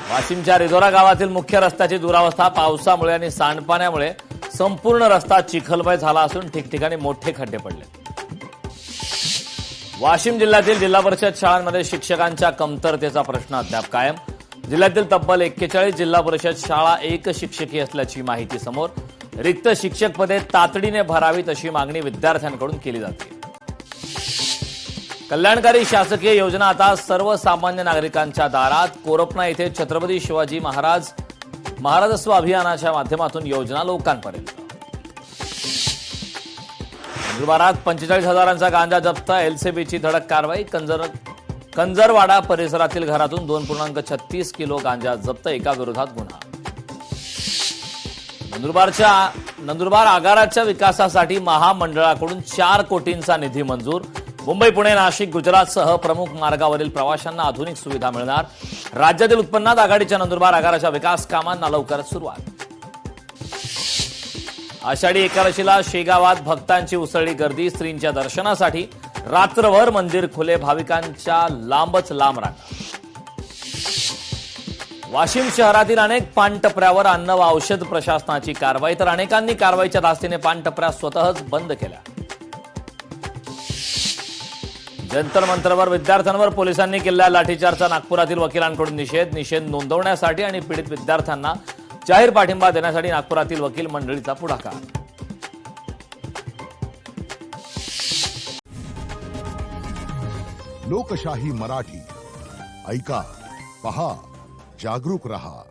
वाशिमच्या रिधोरा गावातील मुख्य रस्त्याची दुरावस्था पावसामुळे आणि सांडपाण्यामुळे संपूर्ण रस्ता चिखलमय झाला असून ठिकठिकाणी मोठे खड्डे पडले। वाशिम जिल्ह्यातील जिल्हा परिषद शाळांमध्ये शिक्षकांच्या कमतरतेचा प्रश्न अद्याप कायम। जिल्ह्यातील तब्बल 41 जिल्हा परिषद शाळा एक शिक्षकी असल्याची माहिती समोर। रिक्त शिक्षक पदे तातडीने भरावीत अशी मागणी विद्यार्थ्यांकडून केली जाते। कल्याणकारी शासकीय योजना आता सर्वसामान्य नागरिकांच्या दारात। कोरपणा येथे छत्रपती शिवाजी महाराजस्व अभियानाच्या माध्यमातून योजना लोकांपर्यंत। नंदुरबारात 45,000चा गांजा जप्त। एलसीबीची धडक कारवाई। कंजरवाडा परिसरातील घरातून 2.36 किलो गांजा जप्त। एका विरोधात गुन्हा। नंदुरबार आगाराच्या विकासासाठी महामंडळाकडून 4 कोटींचा निधी मंजूर। मुंबई पुणे नाशिक गुजरातसह प्रमुख मार्गावरील प्रवाशांना आधुनिक सुविधा मिळणार। राज्यातील उत्पन्नात आघाडीच्या नंदुरबार आगाराच्या विकास कामांना लवकरच सुरुवात। आषाढी एकादशीला शेगावात भक्तांची उसळली गर्दी। श्रींच्या दर्शनासाठी रात्रभर मंदिर खुले। भाविकांच्या लांबच लांब रांगा। वाशिम शहरातील अनेक पानटपऱ्यावर अन्न व औषध प्रशासनाची कारवाई, तर अनेकांनी कारवाईच्या धास्तीने पानटपऱ्या स्वतःच बंद केल्या। जंतर मंतरवर विद्यार्थ्यांवर पोलिसांनी केलेल्या लाठीचार्जचा नागपुरातील वकिलांकडून निषेध नोंदवण्यासाठी आणि पीडित विद्यार्थ्यांना जाहीर पाठिंबा देण्यासाठी नागपुरातील वकील मंडळीचा पुढाकार। लोकशाही मराठी ऐका, पहा, जागरूक रहा।